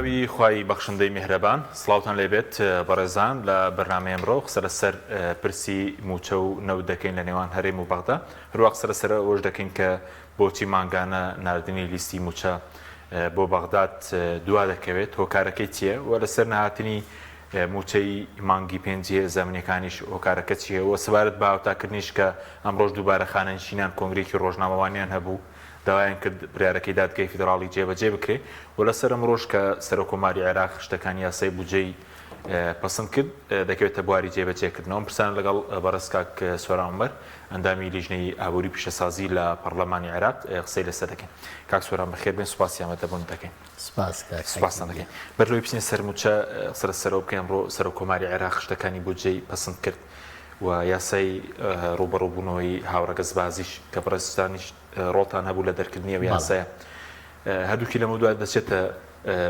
بەناوی خوای بەخشندەی میهرەبان سڵاوتان لێبێت بەڕێزان لە بەرنامەی ئەمڕۆ قسە لەسەر پرسی موچە و نەوت دەکەین لە نێوان هەرێم و بەغدا هەروە قسە لەسەر ئەوەش دەکەین کە بۆچی مانگانە ناردنی لیستی موچە بۆ بەغداد دوا دەکەوێت هۆکارەکەی چییە و لەسەر نهاتنی موچەی مانگی پێنجیە زەمینەکانیش هۆکارەکە چییە و سەبارەت بە هاوتاکردنیش کە ئەمڕۆژ دووبارە خانەنشینان کۆنگرێکی ڕۆژنامەوانیان هەبوو داوایان کرد بڕیارەکەی دادگای فیدراڵی جێبەجێ بکرێت و لەسەر ئەمڕۆژ کە سەرۆکۆماری عێراق شتەکانی یاسای بودجەی پەسەند کرد دەکەوێتە بواری جێبەجێکردنەوە پرسان لەگەڵ بەڕێز کاک سۆران عومەر ئەندامی لیژنەی ئابووری پیشەسازی لە پەرلەمانی عێراق قسەی لەسەر دەکەین. کاک سۆران بەخێر بێن، سوپاسی ئامادەبوون دەکەین. سوپاسان دەکەین. بەرلەوەی بچینە سەر موچە قسە لەسەرەوە بکەین. ئەمڕۆ سەرۆکۆماری عێراق شتەکانی بودجەی پەسەند کرد و یاسای ڕوبەڕووبوونەوەی هاوڕەگەزبازیش کە بەڕێستانیش ڕۆڵتان هەبوو لە دەرکردنی ئەو یاسایە هەردووکی لەمە دوای دەچێتە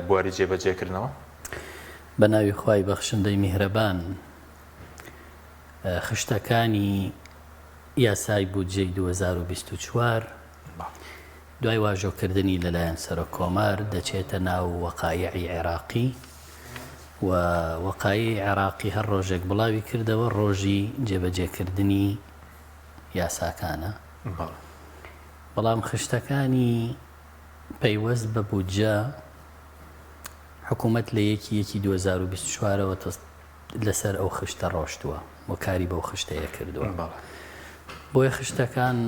بواری جێبەجێکردنەوە. بە ناوی خوای بەخشندەی میهرەبان خشتەکانی یاسای بودجەی 2024 دوای واژۆکردنی لەلایەن سەرۆکۆمار دەچێتە ناو وەقایعی عێراقی و وەقایعی عێراقی هەر ڕۆژێک بڵاوی کردەوە ڕۆژی جێبەجێکردنی یاساکانە. بەڵام خشتەکانی پەیوەست بە بودجە حکوومەت لە یەکی 2024ەوە لەسەر ئەو خشتە ڕۆشتووە و کاری بەو خشتەیە کردووە. بۆیە خشتەکان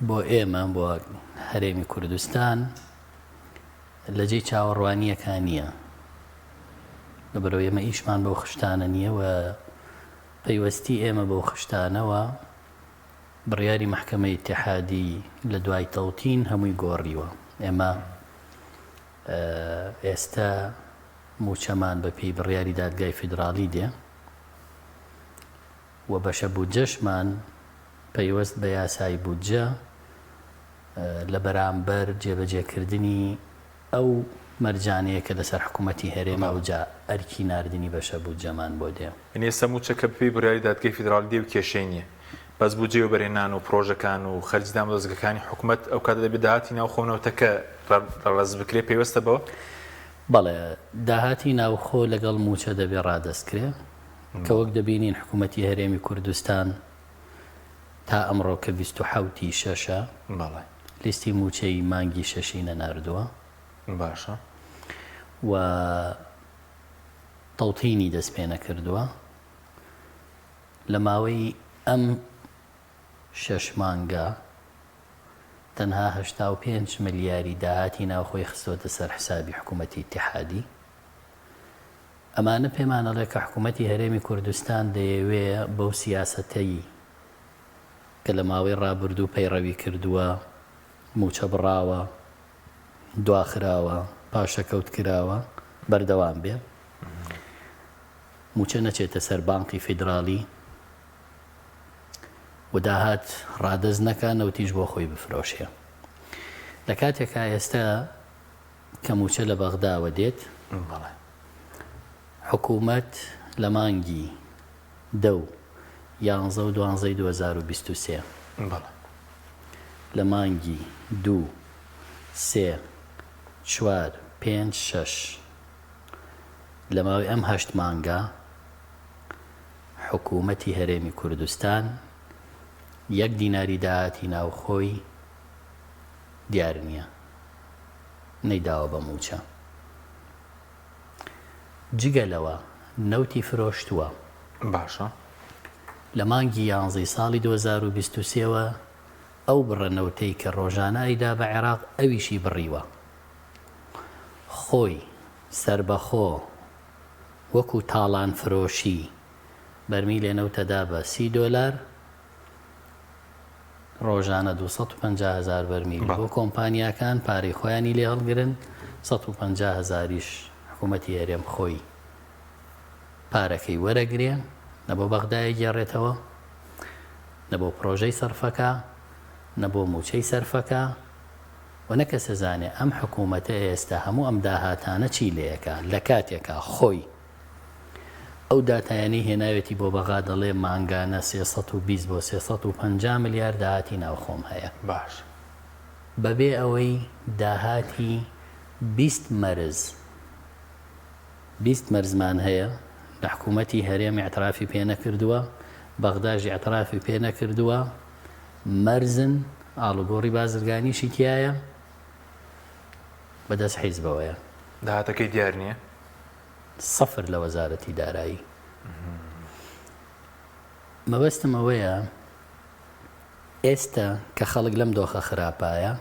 بۆ ئێمە بۆ هەرێمی کوردستان لەجێی چاوەڕوانیەکان نییە، لەبەرەوە ئێمە ئیشمان بەو خشتانە نییە و پەیوەستی ئێمە بەو خشتانەوە بڕیاری محکەمەی ئیتیحادی لە دوای تەوتین هەمووی گۆڕیوە. ئێمە ئێستا موچەمان بە پێی بڕیاری دادگای فیدراڵی دێ و بەشە بودجەشمان پەیوەست بە یاسای بودجە لە بەرامبەر جێبەجێکردنی ئەو مەرجانەیە کە لەسەر حکوومەتی هەرێمە ئەوجا ئەرکی ناردنی بەشە بودجەمان بۆ دێ. ئێستا موچەکە بپێی بڕیاری دادگای فیدراڵی دێ و کێشەی نییە، بەس بودجێ و بەرهێنان و پرۆژەکان و خەرجی دامەزگەکانی حکوومەت ئەو کاتە دەبێت داهاتی ناوخۆنەوەتەکە ڕەز بکرێ پێوەستە بەوە؟ بەڵێ، داهاتی ناوخۆ لەگەڵ موچە دەبێ ڕادەستکرێ کە وەک دەبینین حکوومەتی هەرێمی کوردستان تا ئەمڕۆ کە 27 شەشە لیستی موچەی مانگی شەشی نەناردووە. باشە. و تەوتینی دەست پێ نەکردووە. لە ماوەی ئەم 6 مانگە تەنها 85 ملیاری داهاتی ناوخۆی خستۆتە سەر حسابی حکوومەتی ئیتیحادی. ئەمانە پێمانەڵێ کە حکوومەتی هەرێمی کوردستان دەیەوێ بەو سیاسەتەی کە لە ماوەی ڕابردوو پەیڕەوی کردووە، موچە بڕاوە، دواخراوە، پاشەکەوت کراوە، بەردەوام بێ. موچە نەچێتە سەر بانقی فیدراڵی و داهات ڕادەز نەکە نەوتیش بۆ خۆی بفرۆشێ. لە کاتێکا ئێستا کە موچە لە بەغداوە دێت، حکوومەت لە مانگی 10/11/2023 لە مانگی 2 3 4 5 6 لە ماوەی ئەم 8 مانگە حکوومەتی هەرێمی کوردستان 1 دیناری داهاتی ناوخۆی دیار نییە، نەیداوە بە موچە. جگەلەوە نەوتی فرۆشتووە. باشە. لە مانگی 11 ساڵی 2023ەوە ئەو بڕەنەوتەی کە ڕۆژانایدا بە عێراق ئەویشی بڕیوە. خۆی سربەخۆ وەکو تاڵان فرۆشی بەرمیلێ نەوتەدا بە $30 ڕۆژانە 250,000 بەرمیل بۆ کۆمپانیاکان پارەی خۆیانی لێ هەڵگرن، 150,000یش حکوومەتی هەرێم خۆی پارەکەی وەرەگرێ، نە بۆ بەغدایە گێڕێتەوە، نە بۆ پرۆژەی سەرفەکە، نە بۆ موچەی سەرفەکە و نەکە سەزانێ ئەم حکوومەتە ئێستا هەموو ئەم داهاتانە چی لەیەکە لە کاتێکە خۆی ئەو داتایانەی هێناوێتی بۆ بەغا دەڵێ مانگانە 320 بۆ 350 ملیارد داهاتی ناوخۆم هەیە. باش. بەبێ ئەوەی داهاتی 20 مەرز 20 مەرزمان هەیە لە حکوومەتی هەرێم اعترافی پێ نەکردووە، بەغداژ اعترافی پێ نەکردووە، مەرزن ئاڵوگۆڕی بازرگانیشی تایە بەدەست حیزبەوەیە. داهاتەکەی دیار نییە؟ سەفر لە وەزارەتی دارایی. مەبەستم ئەوەیە ئێستا کە خەڵک لەم دۆخە خراپایە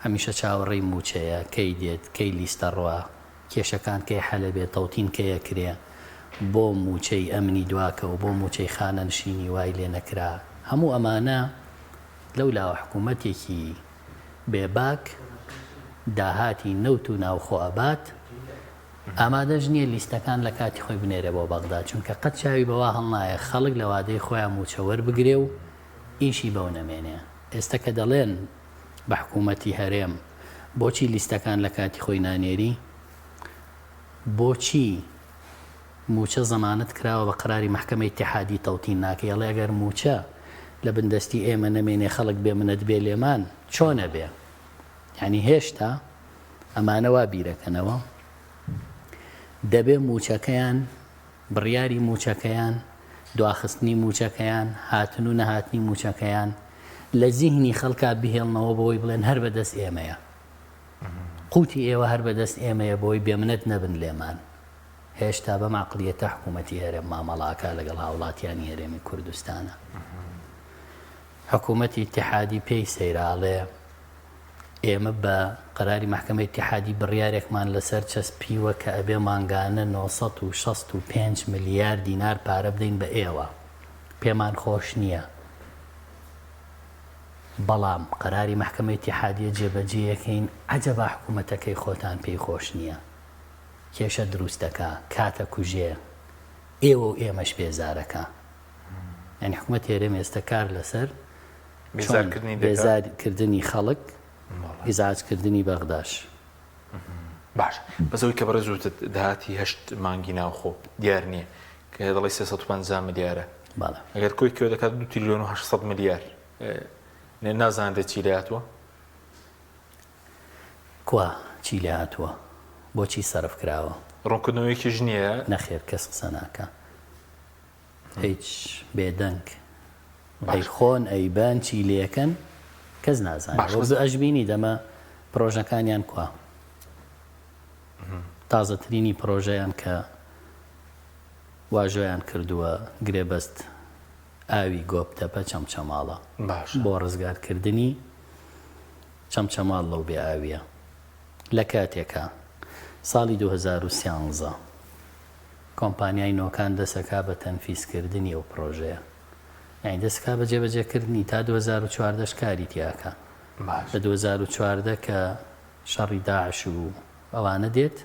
هەمیشە چاوەڕێی موچەیە، کەی دێت، کەی لیستە ڕوا، کێشەکان کەی حەلە بێت، تەوتین کەیە کرێ، بۆ موچەی ئەمنی دواکە و بۆ موچەی خانەنشینی وای لێ نەکرا. هەموو ئەمانە لەولاوە حکوومەتێکی بێباک داهاتی نەوت و ناوخۆ ئەبات ئامادەش نییە لیستەکان لە کاتی خۆی بنێرە بۆ بەغدا، چونکە قەت چاوی بەوا هەڵنایە خەڵک لە وادەی خۆیان موچەوەر بگرێ و ئیشی بەو نەمێنێ. ئێستا کە دەڵێن بە حکوومەتی هەرێم بۆچی لیستەکان لە کاتی خۆی نانێری، بۆچی موچە زەمانەت کراوە بە قراری محکەمەی اتحادی تەوتین ناکە، ئەڵێ ئەگەر موچە لە بندەستی ئێمە نەمێنێ خەڵک بێ منەت بێ لێمان چۆنە بێ؟ یعنی هێشتا ئەمانە وا بیرەکەنەوە دەبێ موچەکەیان، بڕیاری موچەکەیان، دواخستنی موچەکەیان، هاتن و نەهاتنی موچەکەیان لە زیهنی خەڵکا بهێڵنەوە بۆی بڵێن هەر بەدەست ئێمەیە، قوتی ئێوە هەر بەدەست ئێمەیە بۆی بێمنەت نەبن لێمان. هێشتا بەم عەقڵیەتە حکوومەتی هەرێم مامەڵاکە لەگەڵ هاوڵاتیانی هەرێمی کوردستانە. حکوومەتی اتحادی پێی سەیراڵێ ئێمە بە قەراری محکەمەی اتحادی بڕیارێکمان لەسەر چەسپیوە کە ئەبێ مانگانە 965 ملیار دینار پارە بدەین بە ئێوە، پێمان خۆش نییە. بەڵام قەراری محکەمەی اتحادیە جێبەجێیەکەین عەجەبا حکوومەتەکەی خۆتان پێی خۆش نییە، کێشە دروستەکە، کاتە کوژێ، ئێوە و ئێمەش بێزارەکە. یعنی حکوومەت هێرێم ئێستا کار لەسەر بێزارکردنی خەڵک، ئیزعاجکردنی بەغداش. باش بەسەوەی کە بەڕێزوتت داهاتی 8 مانگی ناوخۆ دیار نییە کە دەڵی 350 ملیارە، ئەگەر کۆی کێوە دەکات 2 تریلیۆن و 800 ملیار نازانێت چی لێ هاتووە؟ کوا چی لێ هاتووە؟ بۆچی سەرف کراوە؟ ڕوونکردنەوەیەکیش نییە؟ نەخێر کەس قسە ناکە، هیچ بێدەنگ ئەی خۆن ئەیبان چی لێکەن کەس نازانێت. ئەشبینی دەمە پرۆژەکانیان کوا تازەترینی پرۆژەیان کە واژۆیان کردووە گرێبەست ئاوی گۆبتەپە چەمچەماڵە بۆ ڕزگارکردنی چەمچەماڵ لەو بێ ئاویە. لە کاتێکە ساڵی 2013 کۆمپانیای نۆکان دەسەکا بە تەنفیزکردنی ئەو پرۆژەیە، یعنی دەستکا بە جێبەجێکردنی تا 2014 کاری تیاکە. لە 2014 کە شەڕی داعش و ئەوانە دێت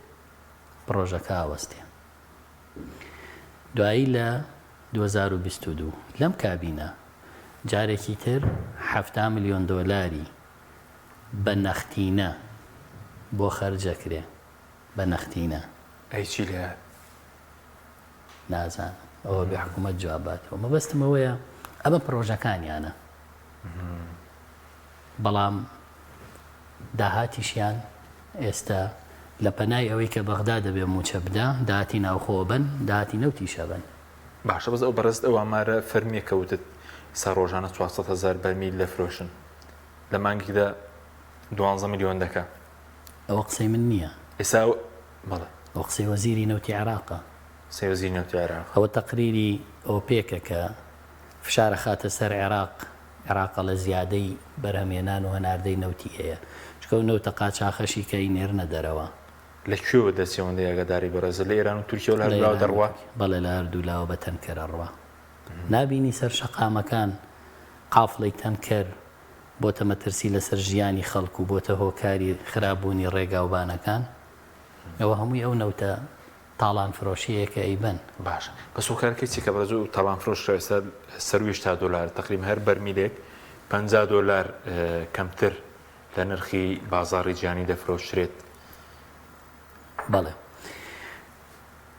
پرۆژەکە ئاوەستێ. دوایی لە 2022 لەم کابینە جارێکی تر 70 ملیۆن دۆلاری بە نەختینە بۆ خەرجەکرێ، بە نەختینە. ئەی چی لێ؟ نازانم، ئەوە بێ حکوومەت جواباتەوە. مەبەستم ئەوەیە ئەمە پرۆژەکانیانە، بەڵام داهاتیشیان ئێستا لە پەنای ئەوەی کە بەغدا دەبێ موچە بدا، داهاتی ناوخۆ بن، داهاتی نەوتیشە بن. باشە بەس ئەو بەڕست ئەو ئامارە فەرمیە کەوتت سا ڕۆژانە 400,000 بەرمیل دەفرۆشن، لە مانگیدا 12 ملیۆن دەکا. ئەوە قسەی من نییە، ئێستا بەڵێ ئەو قسەی وەزیری نەوتی عێراقە. سێوەزیری نەوتی عێراق ئەوە تەقریری ئۆپێکە کە فشارە خاتە سەر عێراقە لە زیادەی بەرهەمێنان و هەناردەی نەوتی هەیە، چکە و نەوتە قاچاخەشی کەی نێرنە دەرەوە. لەکوێوە دەچێوەندە ئاگاداری بەڕێزە لە ئێران و تورکیە و لە هەردوو لاوە دەڕوا؟ بەڵێ لە هەردوو لاوە بە تەنکەرە ڕوا. نابینی سەر شەقامەکان قافڵەی تەنکەر بۆتە مەترسی لەسەر ژیانی خەڵکو و بۆتە هۆکاری خراببوونی ڕێگاوبانەکان. ئەوە هەمووی ئەو نەوتە تاڵان فرۆشیەکە ئەیبن. باشە بەس هۆکارەکەی چی کە بەرەزوو تاڵان فرۆش ئێستا سەرویش تا دۆلار تقریبا هەر بەرمیلێک 50 دۆلار کەمتر لە نرخی بازاڕی گیانی دەفرۆشرێت. بەڵێ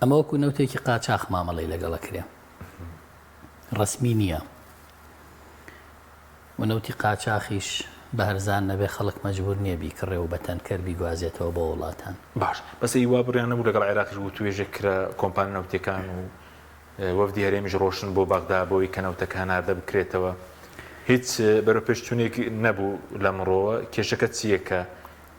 ئەمە وەکو نەوتێکی قاچاق مامەڵەی لەگەڵەکرێ، ڕسمی نییە و نەوتی قاچاقیش بە هەرزان نەبێ خەڵک مەجبور نییە بیکڕێ و بەتەنکەر بیگوازێتەوە بۆ وڵاتان. باش بەس وا بڕیان نەبوو لەگەڵ عێراقیش بوو توێژێک کرا کۆمپانیا نەوتەکان و وەفدی هەرێمیش ڕۆشن بۆ بەغدا بۆی کە نەوتەکان هاردە بکرێتەوە. هیچ بەرەو پێشچوونێک نەبوو لەمڕۆوە. کێشەکە چییە کە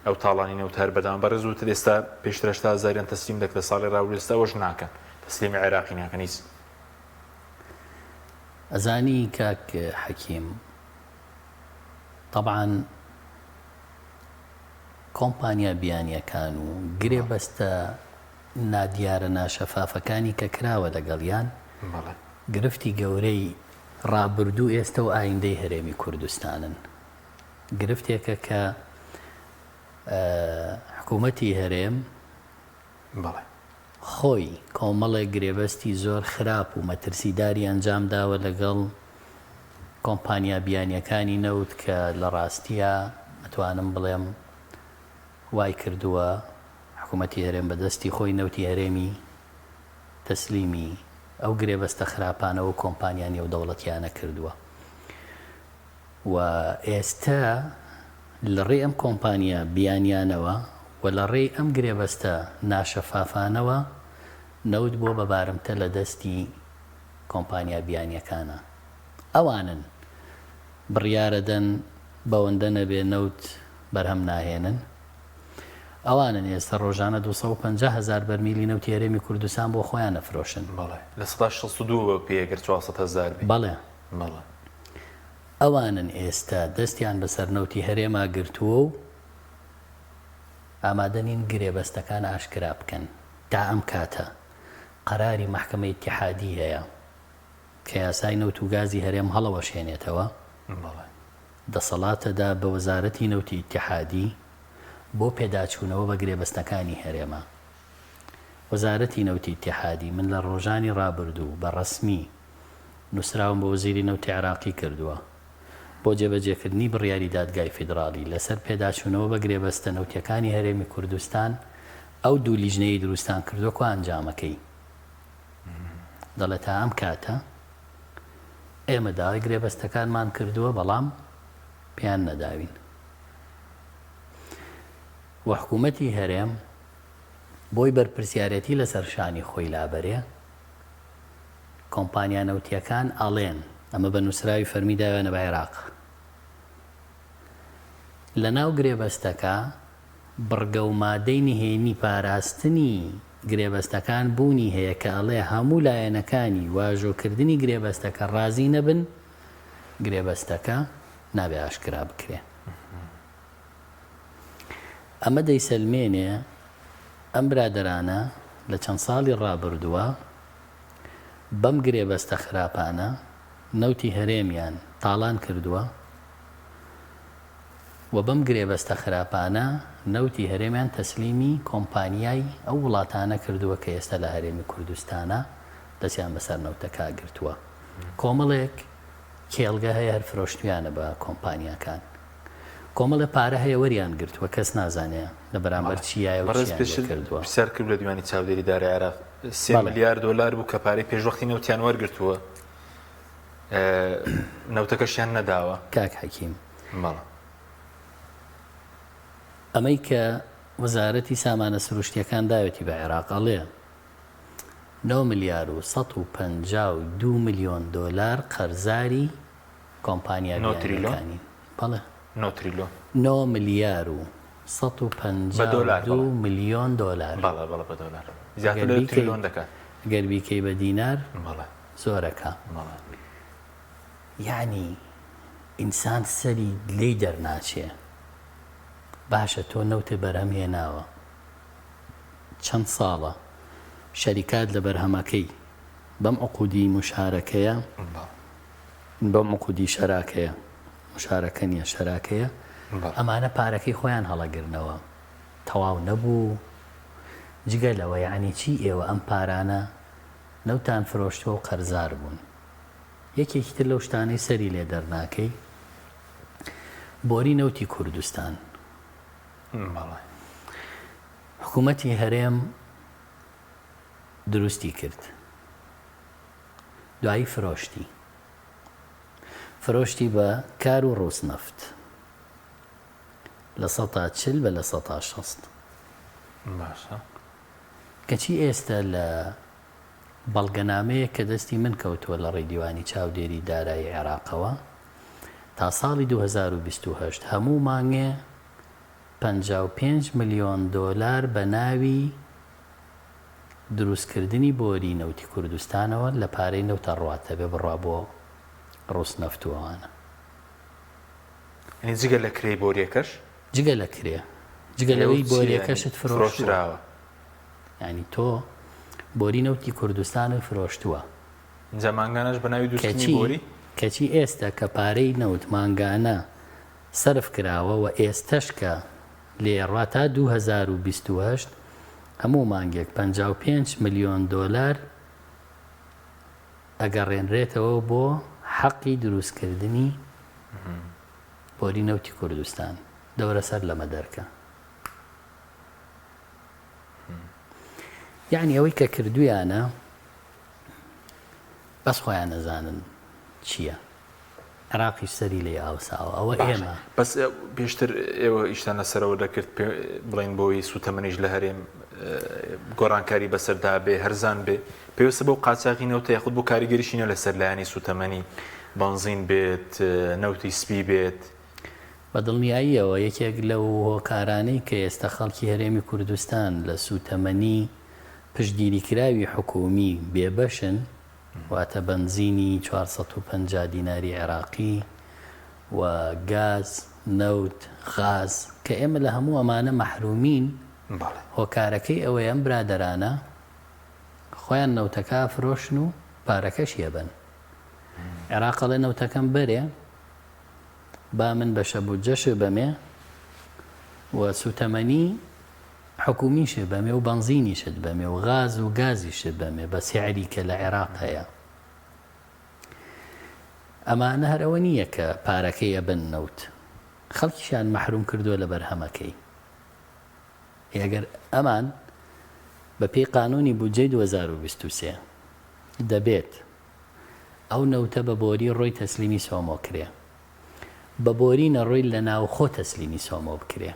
ئەو تاڵانی نەوت هەر بەدام بەڕێز وتر ئێستا پێشتر 80,000 تەسلیم دەکرێت ساڵی ڕابردوو، ئێستا ئەوەش ناکەن، تەسلیمی عێراقی ناکەن هیچ. ئەزانی کاک حەکیم، طبعاً کۆمپانیا بیانیەکان و گرێبەستە نادیارە ناشەفافەکانی کە کراوە لەگەڵیان گرفتی گەورەی ڕابردوو ئێستا و ئایندەی هەرێمی کوردستانن. گرفتێکە کە حکوومەتی هەرێم خۆی کۆمەڵێک گرێبەستی زۆر خراپ و مەترسیداری ئەنجام داوە لەگەڵ کۆمپانیا بیانیەکانی نەوت کە لە ڕاستیە ئەتوانم بڵێم وای کردووە حکوومەتی هەرێم بەدەستی خۆی نەوتی هەرێمی تەسلیمی ئەو گرێبەستە خراپانەوە کۆمپانیانی و دەوڵەتیانە کردووە. و ئێستا لە ڕێ ئەم کۆمپانیا بیانیانەوە و لە ڕێ ئەم گرێبەستە ناشەفافانەوە نەوت بۆ بەبارمتە لە دەستی کۆمپانیا بیانیەکانە. ئەوانن بڕیارەدەن بەوەندە نەبێ نەوت بەرهەم ناهێنن. ئەوانن ئێستا ڕۆژانە 250,000 بەرمیلی نەوتی هەرێمی کوردستان بۆ خۆیان نەفرۆشن. لە 62 پێگەر 400,000 بەڵێ ئەوانن ئێستا دەستیان بەسەر نەوتی هەرێما گرتووە و ئامادەنین گرێبەستەکان ئاشکرا بکەن. تا ئەم کاتە قەراری مەحکەمەی ئیتیحادی هەیە کە یاسای نەوت و گازی هەرێم هەڵەوەشێنێتەوە، دەسەڵاتەدا بە وەزارەتی نەوتی ئیتیحادی بۆ پێداچوونەوە بە گرێبەستەکانی هەرێمە. وەزارەتی نەوتی ئیتیحادی من لە ڕۆژانی ڕابردوو بە ڕەسمی نووسراوم بە وەزیری نەوتی عێراقی کردووە بۆ جێبەجێکردنی بڕیاری دادگای فیدراڵی لەسەر پێداچوونەوە بە گرێبەستە نەوتیەکانی هەرێمی کوردستان ئەو دوو لیژنەی دروستان کردووە کە ئەنجامەکەی دەڵێت تا ئەم کاتە ئێمە داوای گرێبەستەکانمان کردووە بەڵام پێیان نەداوین. و حکوومەتی هەرێم بۆی بەرپرسیارەتی لەسەر شانی خۆی لابەرێ کۆمپانیا نەوتیەکان ئەڵێن ئەمە بە نووسراوی فەرمیداوێنە بە عێراق لە ناو گرێبەستەکە بڕگە و مادەی نهێنی پاراستنی گرێبەستەکان بوونی هەیە کە ئەڵێ هەموو لایەنەکانی واژۆکردنی گرێبەستەکە ڕازی نەبن گرێبەستەکە نابێ ئاشکرا بکرێ. ئەمە دەیسەلمێنێ ئەم برادەرانە لە چەند ساڵی ڕابردووە بەم گرێبەستە خراپانە نەوتی هەرێمیان تاڵان کردووە و بەم گرێبەستە خراپانە نەوتی هەرێمیان تەسلیمی کۆمپانیای ئەو وڵاتانە کردووە کە ئێستا لە هەرێمی کوردستانە دەستیان بەسەر نەوتەکە گرتووە. کۆمەڵێک کێڵگە هەیە هەر فرۆشتویانە بە کۆمپانیاکان، کۆمەڵە پارە هەیە وەریان گرتووە کەس نازانێ لە بەرامبەر چیایە و چیان کردووە. پرسیار کرد لە دیوانی چاودێری دارایی عێراق 3 ملیارد دلار بوو کە پارەی پێشوەختی نەوتیان وەرگرتووە، نەوتەکەشیان نەداوە. کاک حەکیم، ئەمەی کە وەزارەتی سامانە سروشتیەکان داوێتی بە عێراق ئەڵێ 9 ملیار و 152 ملیۆن دۆلار قەرزاری کۆمپانیا بیانیەکانی. بەڵێ 9 ملیار و 152 ملیۆن دۆلار. بەڵێ بە دۆلار زیاتر لە تریلیۆن دەکات. گەر بیکەی بە دینار زۆرەکە. یعنی ئینسان سەری لێی دەرناچێ. باشە تۆ نەوتێ بەرهەم هێناوە چەند ساڵە شەریکات لە بەرهەمەکەی بەم عقودی مشارەکەیە بەم عقودی شەراکەیە مشارەکە نیە شەراکەیە ئەمانە پارەکەی خۆیان هەڵەگرنەوە تەواو نەبوو. جگە لەوە یعنی چی ئێوە ئەم پارانە نەوتان فرۆشتەوە و قەرزار بوون. یەکێکی تر لەو شتانەی سەری لێ دەرناکەی بۆری نەوتی کوردستان. حکوومەتی هەرێم دروستی کرد، دوایی فرۆشتی بە کار و ڕۆسنەفت لە 140 بە لە 160 باشە کەچی ئێستا لە بەڵگەنامەیە کە دەستی من کەوتووە لە ڕێدیوانی چاودێری دارایی عێراقەوە تا ساڵی 2028 هەموو مانگێ 55 ملیۆن دۆلار بە ناوی دروستکردنی بۆری نەوتی کوردستانەوە لە پارەی نەوتە ڕواتە بێ بڕوا بۆ ڕوس نەفتووانە جگە لە کرێی بۆریەکەش جگە لە کرێ جگە لەوەی بۆریەکەشت فرۆشتراوە ینی تۆ بۆری نەوتی کوردستانی فرۆشتووە جەمانگانەش بە ناوی دوستنی بۆری کەچی ئێستا کە پارەی نەوت مانگانە سرف کراوە و ئێستش کە لێڕوا تا 2028 هەموو مانگێک 55 ملیۆن دۆلار ئەگەڕێنرێتەوە بۆ حەقی دروستکردنی بۆری نەوتی کوردستان دەورە سەر لەمە دەرکە یعنی ئەوەی کە کردویانە بەس خۆیان نەزانن چییە عێراقیش سەری لێ ئاوساوە ئەوە ئێمە بەس پێشتر ئێوە ئیشتان لەسەرەوە دەکرد بڵین بۆی سوتەمەنیش لە هەرێم گۆڕانکاری بەسەردا بێ هەرزان بێ پێویستە بەو قاچاقی نەوتە یاخود بۆ کاریگەریشینە لەسەر لایانی سوتەمەنی بنزین بێت نەوتی سپی بێت بە دڵنیاییەوە یەکێک لەو هۆکارانەی کە ئێستا خەڵکی هەرێمی کوردستان لە سوتەمەنی پشتگیریکراوی حکومی بێبەشن واتە بنزینی 450 دیناری عێراقی و گاز نەوت غاز کە ئێمە لە هەموو ئەمانە مەحرومین هۆکارەکەی ئەوەی ئەم برادەرانە خۆیان نەوتەکە فرۆشن و پارەکەش هێبن عێراق لە نەوتەکەم بەرێ با من بەشە بودجەش بەمێ و سوتەمەنی حکومیشت بەمێ و بنزینیشت بەمێ و غاز و گازیشت بەمێ بە سیعری کە لە عێراق هەیە ئەمانە هەرەوە نییە کە پارەکەی ئەبن نەوت خەڵکیشان مەحروم کردووە لە بەرهەمەکەی ئەگەر ئەمان بە پێی قانونی بودجەی 2023 دەبێت ئەو نەوتە بە بۆری ڕۆی تەسلیمی سۆمۆ کرێ بە بۆری نەڕۆی لە ناوخۆ تەسلیمی سۆمۆ بکرێ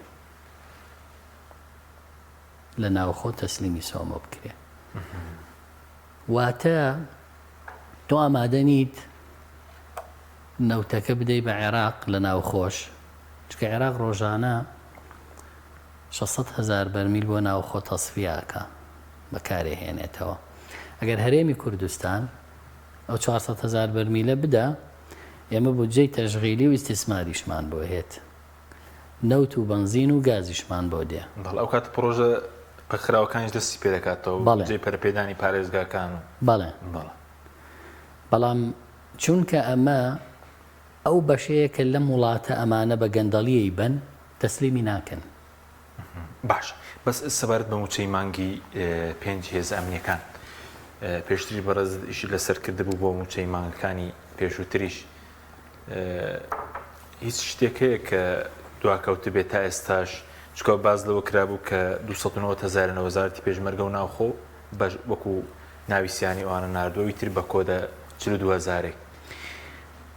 لە ناوخۆ تەسلیمی سۆمۆ بکرێ واتە تۆ ئامادە نیت نەوتەکە بدەی بە عێراق لە ناوخۆش چکە عێراق ڕۆژانە 600,000 بەرمیل بۆ ناوخۆ تەسفیاکە بەکارێهێنێتەوە ئەگەر هەرێمی کوردستان ئەو 400,000 بەرمیلە بدە ئێمە بودجەی تەشغیلی و ئیستیسماریشمان بۆ هێت نەوت و بنزین و گازیشمان بۆ دێ ئەو کات پرۆژە قەخراوەکانیش دەستی پێ دەکاتەوە بودجەی پەرەپێدانی پارێزگاکان و بەڵام چونکە ئەمە ئەو بەشەیە کە لەم وڵاتە ئەمانە بە گەندەڵیەی بن تەسلیمی ناکەن باش بەس سەبارەت بە موچەی مانگی 5 هێز ئەمنیەکان پێشتری بەڕێز ئیشی لەسەر کردبوو بۆ موچەی مانگەکانی پێشووتریش هیچ شتێکەیە کە دواکەوت بێت تا ئێستاش چکە باز لەوە کرابوو کە 290,000 وەزارەتی پێشمەرگە و ناوخۆ وەکو ناویسیانی ئەوانە ناردووەوی تر بە کۆدە 42,000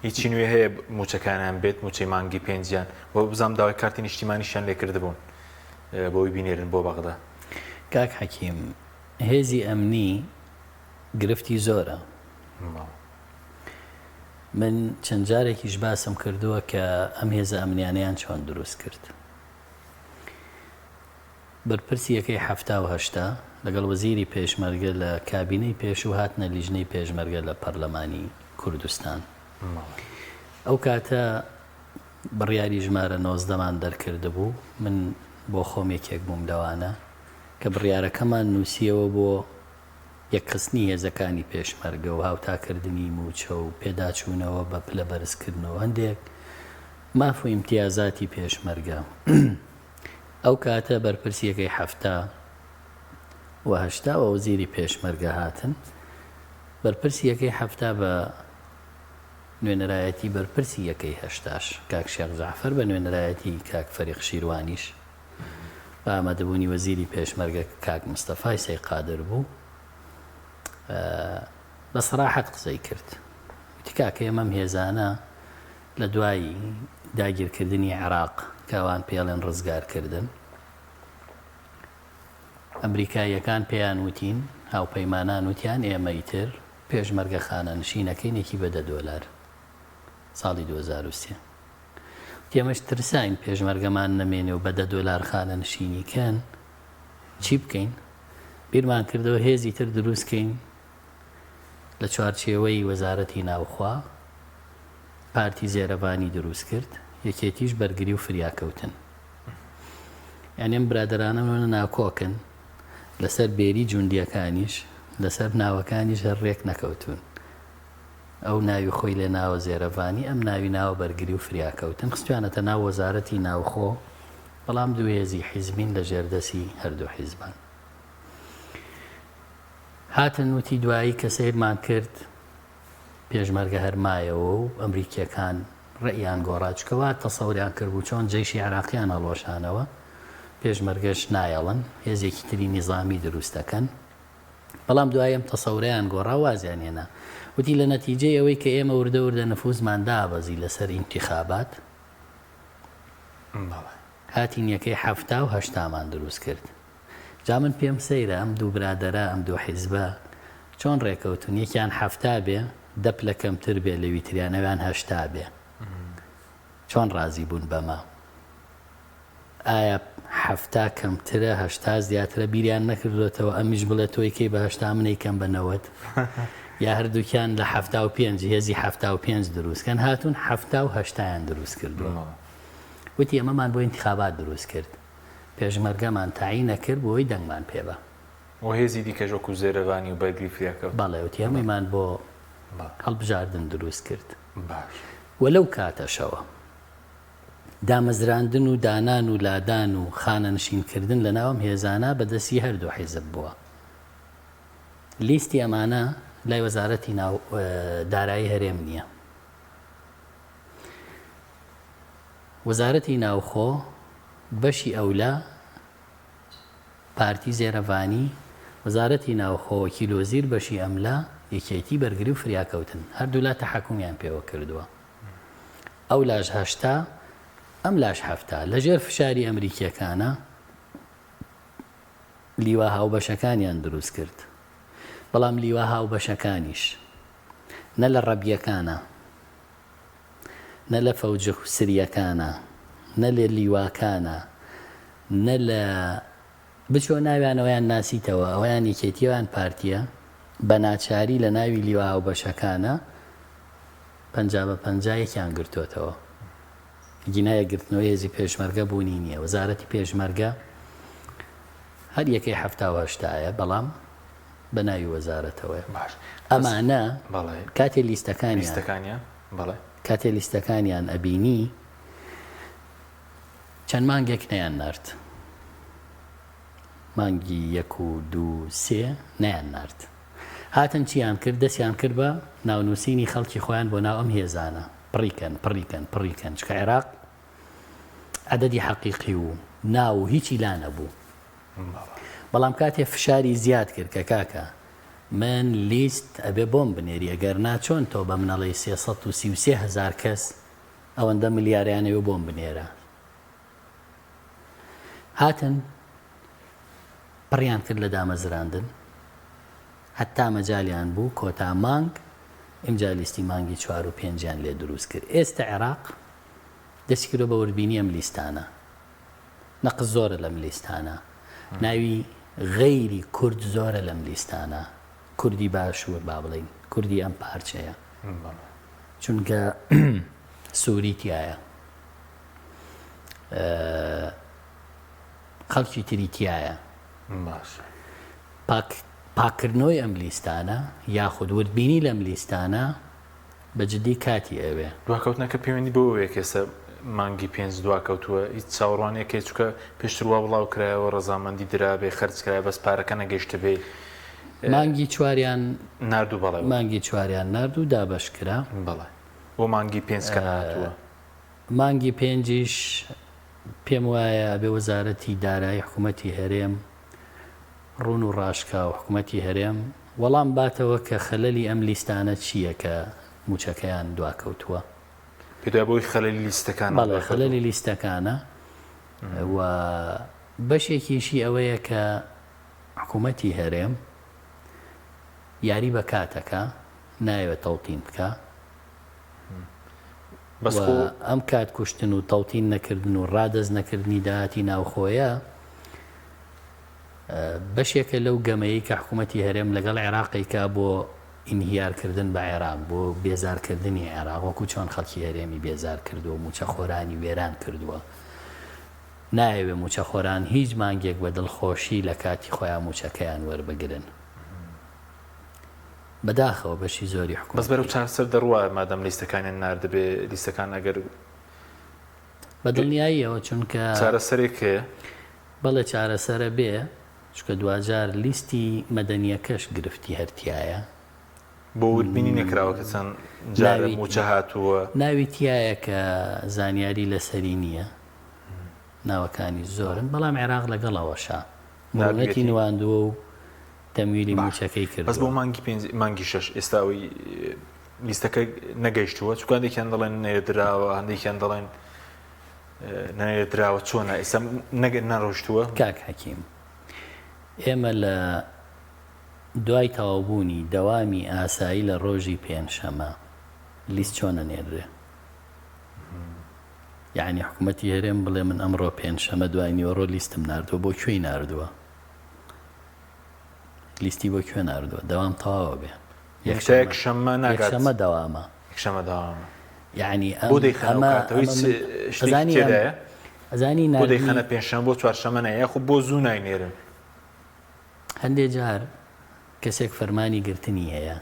هیچی نوێ هەیە موچەکانیان بێت موچەی مانگی 5یان بۆ بزانام داوای کارتی نیشتیمانیشیان لێ کردبوون بۆی بینێرن بۆ بەغدا کاک حەکیم هێزی ئەمنی گرفتی زۆرە من چەند جارێکیش باسم کردووە کە ئەم هێزە ئەمنیانەیان چۆن دروست کرد بەرپرسی یەکەی 1970 لەگەڵ وەزیری پێشمەرگە لە کابینەی پێش و هاتنە لیژنەی پێشمەرگە لە پەرلەمانی کوردستان ئەو کاتە بڕیاری ژمارە 19مان دەرکرده بوو من بۆ خۆم یەکێک بووم لەوانە کە بڕیارەکەمان نووسیەوە بۆ یەکخستنی هێزەکانی پێشمەرگە و هاوتاکردنی موچە و پێداچوونەوە بە پلە بەرزکردنەوە هەندێک ماف و ئیمتیازاتی پێشمەرگە ئەو کاتە بەرپرسیەکەی 1970 و وەزیری پێشمەرگە هاتن بەرپرسیەکەی 1970 بە نوێنەرایەتی بەرپرسی یەکەی 1980 کاک شێخ جەعفەر بە نوێنەرایەتی کاک فەریق شیروانیش بە ئامادەبوونی وەزیری پێشمەرگە کاک مستەفای سەیقادر بوو بە سەراحەت قسەی کرد وتی کاکە ئێمەم هێزانە لە دوای داگیرکردنی عێراق کەوان پێڵێن ڕزگارکردن. ئەمریکاییەکان پێیان وتین هاوپەیمانان وتیان ئێمە ئیتر پێشمەرگە خانەنشینەکەینێکی بە $10 ساڵی 2023 تێمەش ترساین پێشمەرگەمان نەمێنێ و بە $10 خانەنشینیکەن چی بکەین؟ بیرمان کردەوە هێزی تر دروستکەین لە چوارچێوەی وەزارەتی ناوخوا پارتی زێرەبانی دروست کرد، یەکێتیش بەرگری و فریاکەوتن. یعنی ئەم برادرانەمە ناکۆکن لەسەر بێری جوندیەکانیش لەسەر ناوەکانیش هەر ڕێک نەکەوتون. ئەو ناوی خۆی لێ ناوە زێرەبانی، ئەم ناوی ناوە بەرگری و فریاکەوتن خستوانەتە ناو وەزارەتی ناوخۆ، بەڵام دوو هێزی حیزبین لە ژێردەسی هەردوو حیزبان. هاتن وتی دوایی کە سیرمان کرد پێشمەرگە هەرمایەوە و ئەمریکیەکان ڕێیان گۆڕاچکەوە تەسەوریان کردبوو چۆن جەیشی عێراقیان هەڵۆشانەوە، پێشمەرگەش نایەڵن هێزێکی تری نیزامی دروستەکەن، بەڵام دوای ئەم تەسەوریان گۆڕا وازیان هێنا وتی لە نەتیجەی ئەوەی کە ئێمە وردە وردە نەفوزمان دابەزی لەسەر ئینتیخابات هاتین یەکەی 1970 دروست کرد. جا من پێم سەیرە ئەم دوو برادەرە ئەم دوو حیزبە چۆن ڕێکەوتون، یەکیان 70 بێ دەپ لە کەمتر بێ لە ویتریانەوەیان 80 بێ، چۆن ڕازی بوون بەمە؟ ئایا 70 کەمترە 80 زیاترە بیریان نەکردوێتەوە ئەمیش بڵێت تۆی کەی بە 80 منەیکەم بە 90 یا هەردووکیان لە 75 هێزی 75 دروستکەن هاتون 70 و 80 دروست کردووە. وتی ئەمەمان بۆ ئینتیخابات دروست کرد، پێشمەرگەمان تاعی نەکرد بۆی دەنگمان پێبە و هێزی دیکەش وەکو زێرەبانی و بەرگری فریاکەوت. بەڵێ وتی هەموویمان بۆ هەڵبژاردن دروست کرد. باش وەلەو کاتەشەوە دامەزراندن و دانان و لادان و خانەنشینکردن لە ناوم هێزانە بەدەستی هەردوو حیزب بووە. لیستی ئەمانە لای وەزارەتی دارایی هەرێم نییە. وەزارەتی ناوخۆ بەشی ئەولا پارتی زێرەڤانی، وەزارەتی ناوخۆ وەکیلۆزیر بەشی ئەملا یەکێتی بەرگری و فریاکەوتن، هەردوو لا تەحەکومیان پێوە کردووە. ئەو لاش 80 ئەم لاش 70 لەژێر فشاری ئەمریکیەکانە لیوا هاوبەشەکانیان دروست کرد، بەڵام لیوا هاوبەشەکانیش نە لە ڕەبیەکانە نە لە فەوجە سریەکانە نە لە لیواکانە نە لە بچۆ ناویانەوەیان ناسیتەوە، ئەویان یەکێتیەوەیان پارتیە بە ناچاری لە ناوی لیوا هاوبەشەکانە 50 یەکیان گرتوتەوە. گینایەگرتنەوەی هێزی پێشمەرگە بوونی نییە. وەزارەتی پێشمەرگە هەر یەکەی 70 بەڵام بە ناوی وەزارەتەوەی. ئەمانە کاتێ لیستەکانیان ئەبینی چەند مانگێک نەیان نارد، مانگی 1 و 2 3 نەیان نارد. هاتن چیان کرد؟ دەستیان کرد بە ناونووسینی خەڵکی خۆیان بۆ ناو ئەم هێزانە پڕیکەن چکە عێراق عەدەدی حەقیقی و ناو هیچی لا نەبوو. بەڵام کاتێ فشاری زیاد کرد کە کاکە من لیست ئەبێ بۆم بنێری، ئەگەر ناچۆن تۆ بە منەڵی 333,000 کەس ئەوەندە ملیاریانەوە بۆم بنێرە. هاتن پڕیان کرد لە دامەزراندن، هەتا مەجالیان بوو کۆتا مانگ ئەمجا لیستی مانگی 4 و 5 لێ دروست کرد. ئێستا عێراق دەستی کردۆ بە وردبینی ئەم لیستانە، نەقز زۆرە لەم لیستانە، ناوی غەیری کورد زۆرە لەم لیستانە، کوردی باشوور با بڵین، کوردی ئەم پارچەیە، چونکە سووری تایە، خەڵکی تری تایە. پاکردنەوەی ئەم لیستانە یاخود وردبینی لەم لیستانە بەجددی کاتی ئەوێ. دواکەوتنەکە پەیوەندی بۆ ئەوەیە کەسە مانگی 5 دواکەوتووە هیچ چاوەڕوانێکی چووکە پێشتروا بڵاو کرایەوە ڕەزامەندی درابێ خەرج کرای بەس پارەکە نەگەیشتە بێ. مانگی 4یان نردوو بەڵێ مانگی 4یان نردوو دابەش کرا. بەڵێ بۆ مانگی 5 کە نهاتووە. مانگی 5ش پێم وایە بێ وەزارەتی دارایی حکوومەتی هەرێم ڕوون و ڕاشکا و حکوومەتی هەرێم وەڵام باتەوە کە خەلەلی ئەم لیستانە چییە کە موچەکەیان دواکەوتووە. پێدا بۆی خەلەلی لیستەکان بەڵێ خەلەلی لیستەکانە و بەشێکیشی ئەوەیە کە حکوومەتی هەرێم یاری بە کاتەکە نایەوێت تەوتین بکە ئەم کات کوشتن و تەوتین نەکردن و ڕادەز نەکردنی داهاتی ناوخۆیە بەشێکە لەو گەمەیە کە حکوومەتی هەرێم لەگەڵ عێراقیکا بۆ ئینهیارکردن بە عێراق بۆ بێزارکردنی عێراق وەکو چۆن خەڵکی هەرێمی بێزار کردووە موچەخۆرانی وێران کردووە نایەوێ موچەخۆران هیچ مانگێک بە دڵخۆشی لە کاتی خۆیان موچەکەیان وەربگرن بەداخەوە بەشی زۆری حکومەت بەس بەرەو چارەسەر دەڕوە مادەم لیستەکانیان ناردەبێ لیستەکان ئەگەر بە دڵنیاییەوە چونکە چارەسەرێک هەیە بەڵێ چارەسەرە بێ چکە دوجار لیستی مەدەنیەکەش گرفتی هەرتیایە بۆ وتبینی نەکراوە کە چەند جارە موچە هاتووە ناوی تایە کە زانیاری لەسەری نییە ناوەکانی زۆرن بەڵام عێراق لەگەڵەوەشا مرۆڤەتی نواندووە و تەمویلی موچەکەی کرد بەس بۆ مانگی 6 ئێستاوی لیستەکە نەگەیشتووە چکە هەندێکیان دەڵێن نەیەدراوە هەندێکیان دەڵێن نەیەدراوە چۆنە ئێستا نەڕۆشتووە کاک حەکیم ئێمە لە دوای تەواوبوونی دەوامی ئاسایی لە ڕۆژی پێنجشەمە لیست چۆنە نێردرێ یعنی حکوومەتی هەرێم بڵێ من ئەمڕۆ پێنجشەمە دوای نیوەڕۆ لیستم ناردووە بۆ کوێی ناردووە لیستی بۆ کوێ ناردووە دەوام تەواوە بێ یەکشەمە ناگات یەکشەمە دەوامە یەکشەمە دەوامە یعنی بۆ دەیخەنەوە ئەزانی بۆ دەیخەنە پێنجشەمە بۆ چوارشەمە نایە خۆ بۆ زوو ناینێرن هەندێک جار کەسێک فەرمانی گرتنی هەیە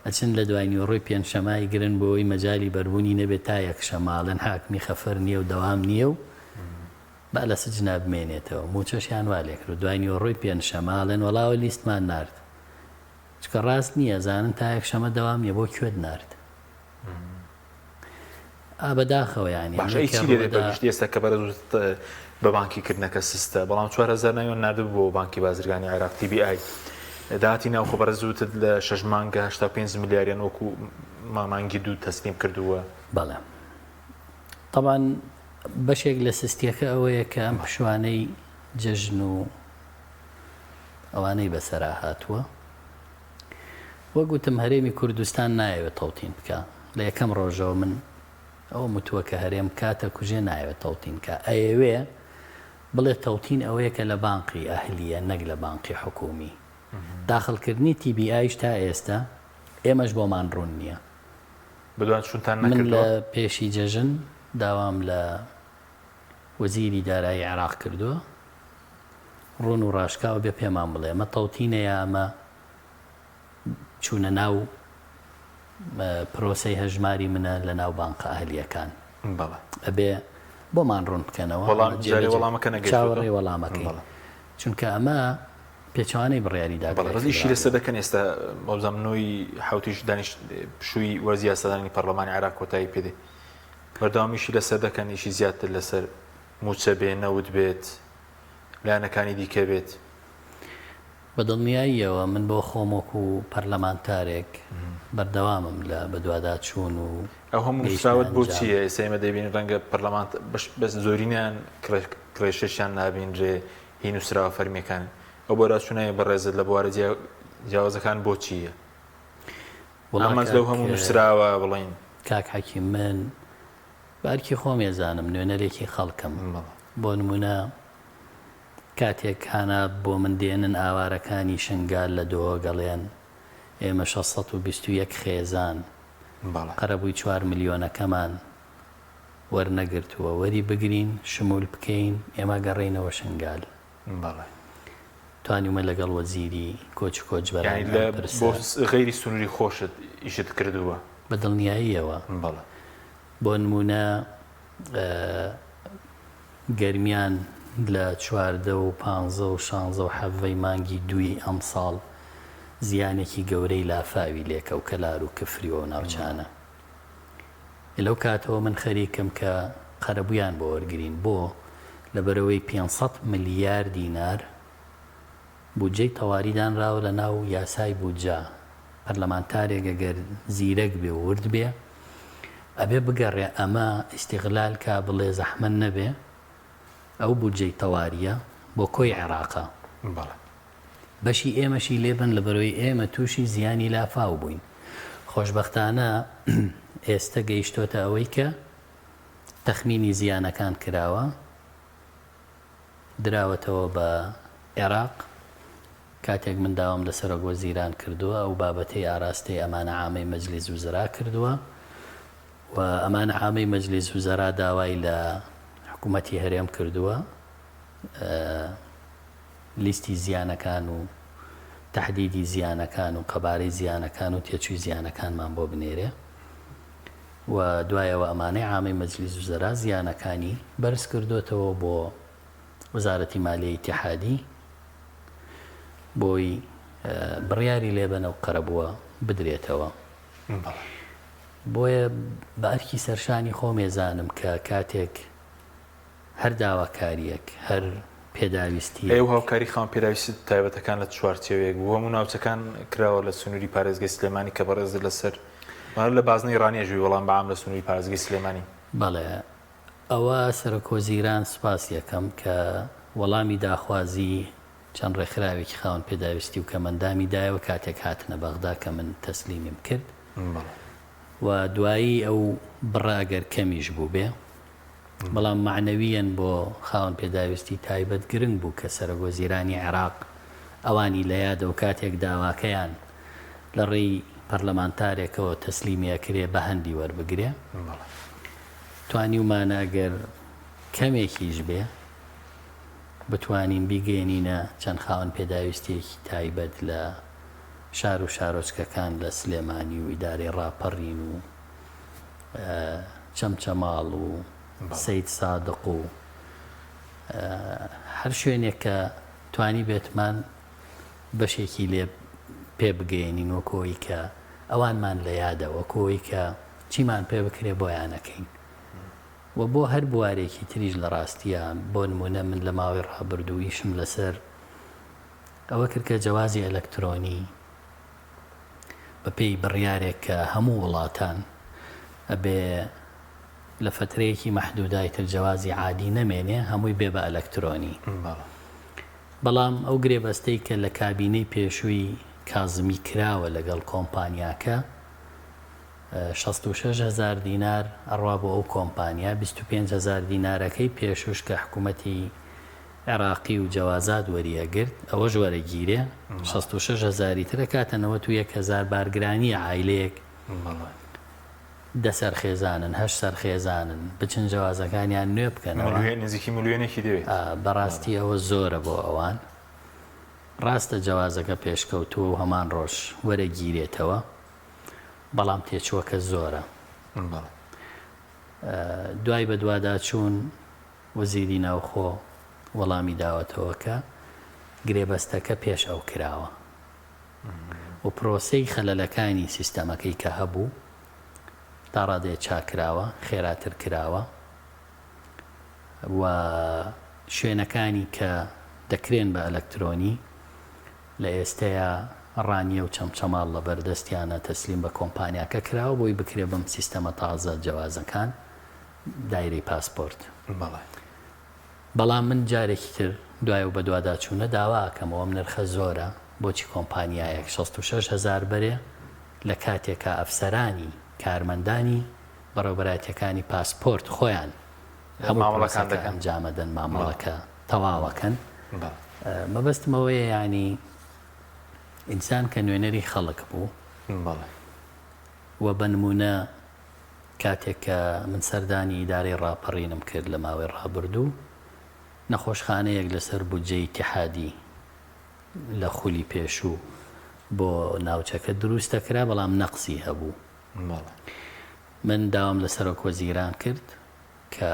ئەچن لە دوای نیوەڕۆی پێنجشەمای گرن بۆی مەجای بەربوونی نەبێت تا یەکشەماڵن حاکمی خەفەر نییە و دەوام نییە و با لە سجنا بمێنێتەوە موچەشیان وا لێکرد و دوای نیوەڕۆی پێنجشەماڵێن وەڵاوە لیستمان نارد چکە ڕاست نییە زانن تا یەکشەمە دەوام نیە بۆ کوێت نارد بەداخەوە یانی ئێستا کە بەرەزوت بە بانکیکردنەکە سستە بەڵام 4000 نایۆن نردبوو بۆ بانکی بازرگانی عێراق TBI داهاتی ناوخۆ بەرەزوتت لە 6 مانگە 85 ملیاریان وەکو مامانگی دوو تەسلیم کردووە بەڵێ طبعاً بەشێک لە سستیەکە ئەوەیە کە ئەم پشوانەی جەژن و ئەوانەی بەسەرا هاتووە وەگوتم هەرێمی کوردستان نایەوێت تەوتین بکە لە یەکەم ڕۆژەوە من ئەوە متووە کە هەرێم کاتە کوژێ نایەوێت تەوتین کە ئەیەوێ بڵێ تەوتین ئەوەیە کە لە بانقی ئەهلیە نەک لە بانقی حکومی داخلکردنی TBIش تا ئێستا ئێمەش بۆمان ڕوون نییە بدوان چونتان من نەکردووە لە پێشی جەژن داوام لە وەزیری دارایی عێراق کردووە ڕوون و ڕاشکاوە بێ پێمان بڵێ ئەمە تەوتینەیە ئەمە چوونە ناو پرۆسەی هەژماری منە لە ناو بانقە ئەهلیەکان ئەبێ بۆمان ڕوون بکەنەوە چاوەڕێی وەڵامەکەی چونکە ئەمە پێچوانەی بڕیاریدا ڕزیشی لەسەر دەکەن ئێستا مەوزەمنەوەی حوتیش دانیش پشووی وەرزی یاسادانی پەرلەمانی عێراق کۆتایی پێدێ بەردەوامیشی لەسەر دەکەن ئیشی زیاتر لەسەر موچە بێ نەوت بێت لایەنەکانی دیکە بێت بەدڵنیاییەوە من بۆ خۆمۆک و پەرلەمانتارێک بەردەوامم لە بەدوادا چوون و ئەو هەموو نووسراوت بۆ چییە ئێستا ئێمە دەبین ڕەنگە پەرلەمانت بەس زۆرینیان کڕێشەشیان نابینرێ هی نووسراوە فەرمیەکان ئەو بۆ ڕاستچوونایە بەڕێزت لە بوارە جیاوازەکان بۆ چییە ئەمەز لەو هەموو نووسراوە بڵین کاک حەکیم من بارکی خۆم ێزانم نوێنەرێکی خەڵکم بۆ نمونە کاتێک هانا بۆ من دێنن ئاوارەکانی شنگال لە دۆگەڵێن ئێمە 621 خێزان قەرەبووی 4 ملیۆنەکەمان وەرنەگرتووە وەری بگرین شمول بکەین ئێمە گەڕێینەوە شنگال توانیمە لەگەڵ وەزیری کۆچ بۆ غەیری سنووری خۆشت ئیشت کردووە بەدڵنیاییەوە بۆ نمونە گەرمیان لە 14 و 15 و 16 و 17 مانگی دوی ئەم ساڵ زیانێکی گەورەی لافاوی لێکە و کەلار و کفریەوە ناوچانە لەو کاتەوە من خەریکم کە قەرەبوویان بۆ وەرگرین بۆ لەبەرەوەی 500 ملیار دینار بودجەی تەواریدانراوە لە ناو یاسای بودجا پەرلەمانتارێک ئەگەر زیرەک بێ و ورد بێ ئەبێ بگەڕێ ئەمە ئیستیغلال کا بڵێ زەحمەت نەبێ ئەو بودجەی تەواریە بۆ کۆی عێراقا بەشی ئێمەشی لێبن لە بەرەوەی ئێمە تووشی زیانی لافاو بووین. خۆشبەختانە ئێستا گەیشتۆتە ئەوەی کە تەخمینی زیانەکان کراوە، دراوەتەوە بە عێراق. کاتێک من داوام لە سەرۆک وەزیران کردووە ئەو بابەتەی ئاراستەی ئەمانە عامەی مەجلیس وزەرا کردووە و ئەمانە عامەی مەجلیس وزەرا داوای لە حکوومەتی هەرێم کردووە لیستی زیانەکان و تەحدیدی زیانەکان و قەبارەی زیانەکان و تێچووی زیانەکانمان بۆ بنێرێ و دوایەوە ئەمانەی عامەی مەجلیس وزەرا زیانەکانی بەرز کردوێتەوە بۆ وەزارەتی مالیە ئیتیحادی بۆی بڕیاری لێبەنە و قەرەبووە بدرێتەوە. بۆیە بە ئەرکی سەرشانی خۆم ێزانم کە کاتێک هەر داواکاریەک هەر پێداویستی ئێو هاوکاری خاوەن پێداویستی تایبەتەکان لە چوارچێوەیەک بوو هەموو ناوچەکان کراوە لە سنووری پارێزگای سلێمانی کە بەڕێز لەسەر لە بازنەی ڕانیەژوی وەڵام بەعام لە سنووری پارێزگای سلێمانی. بەڵێ ئەوە سەرۆکوەزیران سوپاس یەکەم کە وەڵامی داخوازی چەند ڕێکخراوێکی خاوەن پێداویستی و کە مندامی دایەوە کاتێک هاتنە بەغدا کە من تەسلیمیم کرد و دوایی ئەو بڕاگەر کەمیش بوو بێ، بەڵام معنەویەن بۆ خاوەن پێداویستی تایبەت گرنگ بوو کە سەرۆکوەزیرانی عێراق ئەوانی لە یادە و کاتێک داواکەیان لە ڕێی پەرلەمانتارێکەوە تەسلیمیەکرێ بە هەندی وەربگرێ. توانیومانە ئەگەر کەمێکیش بێ بتوانین بیگەێنینە چەند خاوەن پێداویستێکی تایبەت لە شار و شارۆچکەکان لە سلێمانی و ئیدارەی ڕاپەڕین و چەمچەماڵ و سەید سادق و هەر شوێنێک کە توانی بێتمان بەشێکی لێ پێ بگەێنین وەکۆی کە ئەوانمان لە یادە وەکۆی کە چیمان پێ بکرێ بۆیانەکەین و بۆ هەر بوارێکی تریش لە ڕاستیە. بۆ نمونە من لە ماوەی ڕابردوویشم لەسەر ئەوە کرد کە جەوازی ئەلەکترۆنی بە پێی بڕیارێک کە هەموو وڵاتان ئەبێ لە فترەیەکی مەحدودای تر جەوازی عادی نەمێنێ هەمووی بێ بە ئەلەکترۆنی. بەڵام ئەو گرێبەستەی کە لە کابینەی پێشووی کازمی کراوە لەگەڵ کۆمپانیاکە 66,000 دینار ئەڕوا بۆ ئەو کۆمپانیا، 25,000 دینارەکەی پێشوش کە حکوومەتی عێراقی و جەوازات وەریەگرت ئەوەش وەرەگیرێ 66,000 ترە کاتەنەوە تو 1,000 بارگرانی عایلەیەک 10 سەرخێزانن 8 سەرخێزانن بچن جەوازەکانیان نوێ بکەنەوە نزیکی ملیۆنێکی دەوێت. بەڕاستی ئەوە زۆرە بۆ ئەوان. ڕاستە جەوازەکە پێشکەوتووە و هەمان ڕۆژ وەرەگیرێتەوە، بەڵام تێچووەکە زۆرە. دوای بە دوواداچوون وەزیری ناوخۆ وەڵامی داوەتەوە کە گرێبەستەکە پێش ئەو کراوە و پرۆسەی خەلەلەکانی سیستەمەکەی کە هەبوو تا ڕادێ چاکراوە خێراتر کراوە و شوێنەکانی کە دەکرێن بە ئەلەکترۆنی لە ئێستەیە ڕانیە و چەمچەماڵ لە بەردەستیانە تەسلیم بە کۆمپانیاکە کراوە بۆی بکرێ بەم سیستەمە تازە جەوازەکان دایرەی پاسپۆرت. بەڵام من جارێکی تر دوای و بە دوواداچوونە داواکەمەوە نرخە زۆرە بۆچی کۆمپانیایەک 66,000 بەرێ لە کاتێکە ئەفسەرانی کارمەندانی بەڕێوەبەرایەتیەکانی پاسپۆرت خۆیان هەموو مامەڵەکان ئەنجامەدەن مامەڵەکە تەواوەکەن. مەبەستمەوەیە یعنی ئینسان کە نوێنەری خەڵک بوو و بەنمونە کاتێک کە من سەردانی ئیدارەی ڕاپەڕینم کرد لە ماوەی ڕابردوو نەخۆشخانەیەک لەسەر بودجەی ئیتیحادی لە خولی پێشوو بۆ ناوچەکە دروستە کرا بەڵام نەقسی هەبوو. من داوام لە سەرۆکوەزیران کرد کە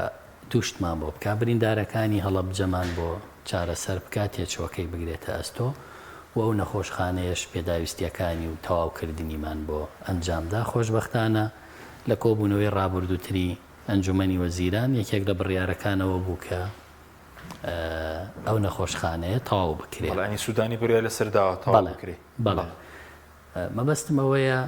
توشتمان بۆ بکە بریندارەکانی هەڵە بجەمان بۆ چارەسەر بکات تێچوەکەی بگرێتە ئەستۆ و ئەو نەخۆشخانەیەش پێداویستیەکانی و تەواوکردنیمان بۆ ئەنجامدا. خۆشبەختانە لە کۆبوونەوەی ڕابردووتری ئەنجومەنی وەزیران یەکێک لە بڕیارەکانەوە بوو کە ئەو نەخۆشخانەیە تەواو بکرێت. سوودانی بڕیار لەسەر داوە تەواو بکرێت. بەڵێ مەبەستمەوەیە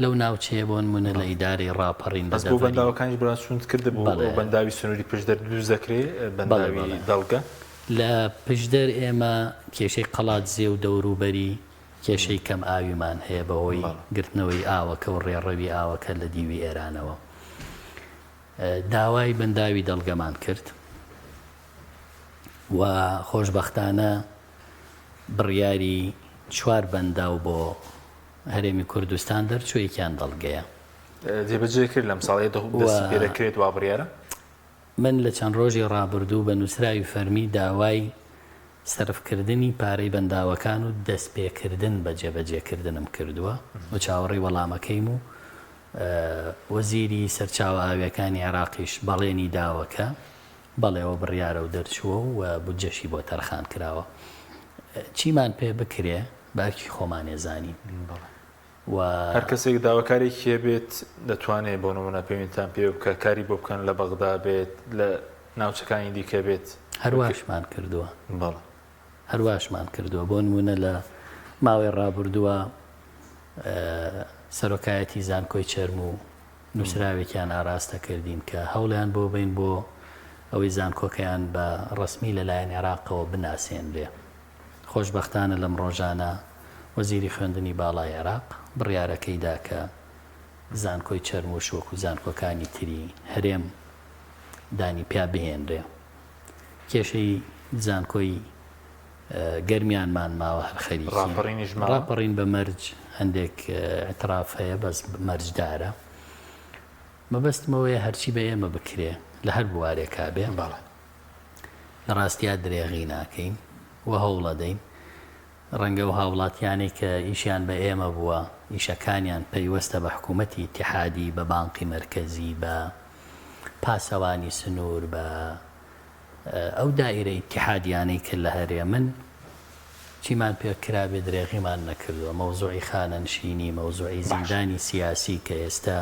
لەو ناوچەیە بۆ نمونە لە ئیدارەی ڕاپەڕین بەس بۆ بەنداوەکانیش براسوونت کرد بۆ بەنداوی سنووری پشدەر دروست دەکرێت بەنداوی دەڵگە لە پشدەر ئێمە کێشەی قەڵات زێ و دەوروبەری کێشەی کەم ئاویمان هەیە بەهۆی گرتنەوەی ئاوەکە و ڕێڕەوی ئاوەکە لە دیوی ئێرانەوە. داوای بەنداوی دەڵگەمان کرد و خۆشبەختانە بڕیاری 4 بەنداو بۆ هەرێمی کوردستان دەرچوویەکیان دەڵگەیە. جێبەجێ کرد لەم ساڵی دەستی پێدەکرێت وا بڕیارە؟ من لە چەند ڕۆژی ڕابردوو بە نووسراوی فەرمی داوای سەرفکردنی پارەی بەنداوەکان و دەستپێکردن بە جێبەجێکردنم کردووە و چاوەڕێی وەڵامەکەیم و وەزیری سەرچاوە ئاویەکانی عێراقیش بەڵێنی داوەکە بەڵێەوە بڕیارە و دەرچووە و بودجەشی بۆ تەرخان کراوە. چیمان پێ بکرێ باکی خۆمان ێزانین و هەر کەسێک داواکارێکی بێت دەتوانێت بۆ نمونە پێویستان پێ بکە کاری بۆ بکەن لە بەغدا بێت لە ناوچەکانی دیکە بێت هەرواشمان کردووە. بەڵێ هەرواشمان کردووە بۆ نمونە لە ماوەی ڕابردووە سەرۆکایەتی زانکۆی چەرم و نووسراوێکیان ئاراستە کردین کە هەوڵیان بۆ بین بۆ ئەوەی زانکۆکەیان بە ڕسمی لەلایەن عێراقەوە بناسێن لێ. خۆشبەختانە لەم ڕۆژانە وەزیری خوێندنی باڵای عێراق بڕیارەکەیدا کە زانکۆی چەرم و شۆک و زانکۆکانی تری هەرێم دانی پیا بهێنرێ. کێشەی زانکۆی گەرمیانمان ماوە هەر خەریکی ڕاپەڕین بە مەرج هەندێک ئەتراف هەیە بەس مەرجدارە. مەبەستمەوەیە هەرچی بە ئێمە بکرێ لە هەر بوارێکا بێ بەڵێ لە ڕاستیا درێغی ناکەین و هەوڵەدەین ڕەنگە و هاوڵاتیانی کە ئیشیان بە ئێمە بووە ئیشەکانیان پەیوەستە بە حکوومەتی ئیتیحادی بە بانقی مرکزی بە پاسەوانی سنوور بە ئەو دائیرە ئیتیحادیانەی کرد لە هەرێ من چیمان پێ کرابێ درێغیمان نەکردووە. مەوزوعی خانەنشینی مەوزوعی زیندانی سیاسی کە ئێستا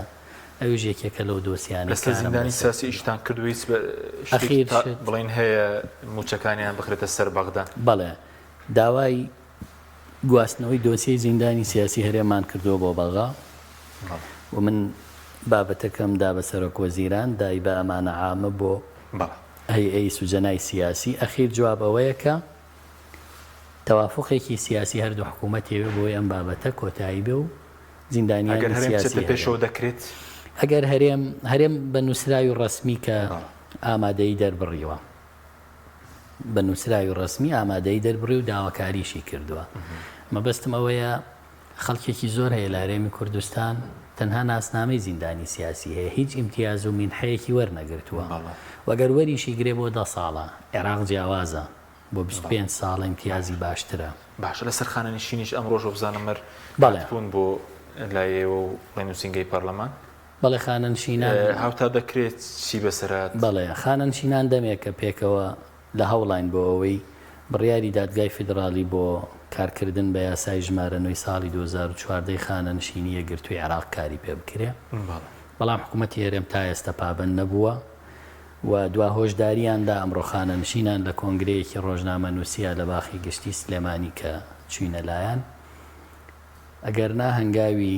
ئەویش یەکێکە لەو دۆسیانە لەسەر زیندانی سیاسی ئیشتان کردوویت بڵین هەیە موچەکانیان بخرێتە سەر بەغدا؟ بەڵێ داوای گواستنەوەی دۆسیەی زیندانی سیاسی هەرێمان کردووە بۆ بەغا و من بابەتەکەم دا بە سەرۆک وەزیران دای بە ئەمانە عامە بۆ هەیئەی سوجەنای سیاسی. ئەخیر جواب ئەوەیە کە تەوافقێکی سیاسی هەردوو حکوومەتێوێ بۆی ئەم بابەتە کۆتایی بێ و زیندانیانی سیاسی پێشەوە دەکرێت. ئەگەر هەرێم بە نووسراوی ڕسمی کە ئامادەی دەربڕیوە بە نووسراوی ڕسمی ئامادەی دەربڕی و داواکاریشی کردووە. مەبەستم ئەوەیە خەڵکێکی زۆر هەیە لە هەرێمی کوردستان تەنها ناسنامەی زیندانی سیاسی هەیە هیچ ئیمتیاز و مینحەیەکی وەرنەگرتووە وەگەر وەریشی گرێ بۆ 10 ساڵە عێراق جیاوازە بۆ 25 ساڵە ئیمتیازی باشترە. باشە لەسەر خانەنشینیش ئەمڕۆژ بزانم بوون بۆ لایەوە و ڕێنووسینگەی پەرلەمان. بەڵێ خانەنشینان هاوتا دەکرێت چی بەسەرات؟ بەڵێ خانەنشینان دەمێکە پێکەوە لە هەوڵین بۆ ئەوەی بڕیاری دادگای فیدرالی بۆ کارکردن بە یاسای ژمارە 9 ساڵی 2014 خانەنشینی یەکگرتووی عێراق کاری پێ بکرێ. بەڵام حکوومەتی هەرێم تا ئێستا پابەند نەبووە و دوا هۆشداریاندا ئەمڕۆ خانەنشینان لە کۆنگرەیەکی ڕۆژنامە نووسیا لە باخی گشتی سلێمانی کە چوینە لایەن ئەگەر نا هەنگاوی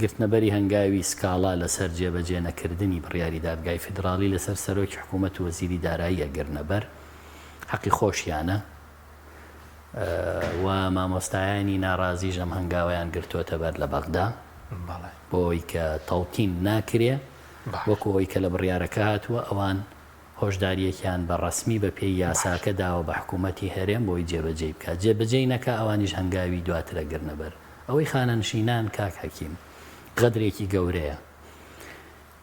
گرتنەبەری هەنگاوی سکاڵا لەسەر جێبەجێ نەکردنی بڕیاری دادگای فیدرالی لەسەر سەرۆکی حکوومەت و وەزیری دارایی ئەگەرنەبەر حەقی خۆشیانە و مامۆستایانی ناڕازیش ئەم هەنگاویان گرتووەتە بەر لە بەغدا بۆی کە تەڵتین ناکرێ وەکو ئەوەی کە لە بڕیارەکە هاتووە ئەوان هۆشداریەکیان بە ڕسمی بە پێی یاساکە داوە بە حکوومەتی هەرێم بۆی جێبەجێ بکات. جێبەجێ نەکە ئەوانیش هەنگاوی دواترە گرنەبەر. ئەوەی خانەنشینان کاک حەکیم غەدرێکی گەورەیە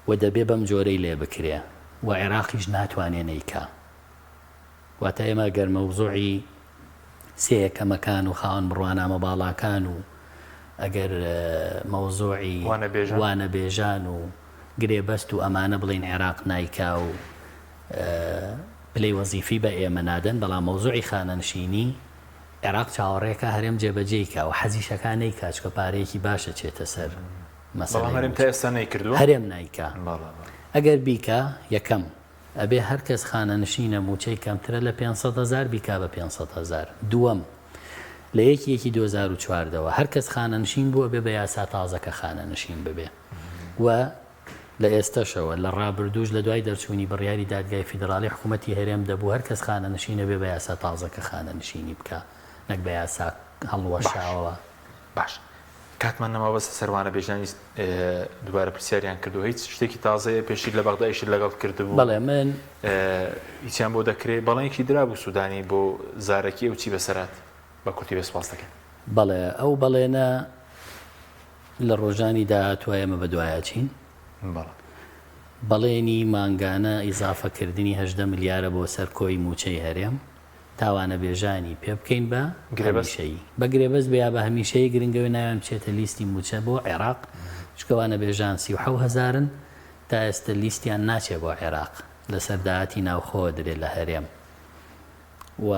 و دەبێ بەم جۆرەی لێ بکرێ و عێراقیش ناتوانێ نەیکا. واتە ئێمە گەر مەوزوعی سێیەکەمەکان و خاوەن بڕوانامە باڵاکان و ئەگەر مەوزوعی وانە بێژان و گرێبەست و ئەمانە بڵین عێراق نایکا و پلەی وەزیفی بە ئێمە نادەن، بەڵام مەوزوعی خانەنشینی عێراق چاوەڕێکە هەرێم جێبەجێیکا و حەزیشەکانەی کاچکە پارەیەکی باشە چێتە سەر هەرێم نایکا. ئەگەر بیکە یەکەم ئەبێ هەر کەس خانەنشینە موچەی کەمترە لە 500,000 بیکا بە 500,000. دووەم لە 2014ەوە هەر کەس خانەنشین بووە بێ بە یاسا تازەکە خانەنشین ببێ و لە ئێستاشەوە لە ڕابردوش لە دوای دەرچوونی بڕیاری دادگای فیدراالی حکوومەتی هەرێم دەبوو هەر کەس خانەنشینە بێ بە یاسا تازەکە خانەنشینی بکە نەک بە یاسا هەڵوەشاوە. باش کاتمان نەما بەسە سەروانە بێژانی دوبارە پرسیاریان کردو هیچ شتێکی تازەیە پێشی لە بەغدایشی لەگەڵ کردبوو بەڵێ من هیچیان بۆ دەکرێت بەڵێنێکی درابوو سوودانی بۆ زارەکی ئەو چی بەسەرات بە کورتی بەسپاس دەکەن. بەڵێ ئەو بەڵێنە لە ڕۆژانی داهاتوە ئێمە بە دوایەچین بەڵێنی مانگانە ئیزافەکردنی 18 ملیارە بۆ سەر کۆی موچەی هەرێم تاوانە بێژانی پێ بکەین بە هەمیشەیی بە گرێبەست بیا بە هەمیشەیی گرنگەوەی ناوێن بچێتە لیستی موچە بۆ عێراق چکەوانە بێژان 37,000 تا ئێستا لیستیان ناچێت بۆ عێراق لەسەر داهاتی ناوخۆوە درێت لە هەرێم و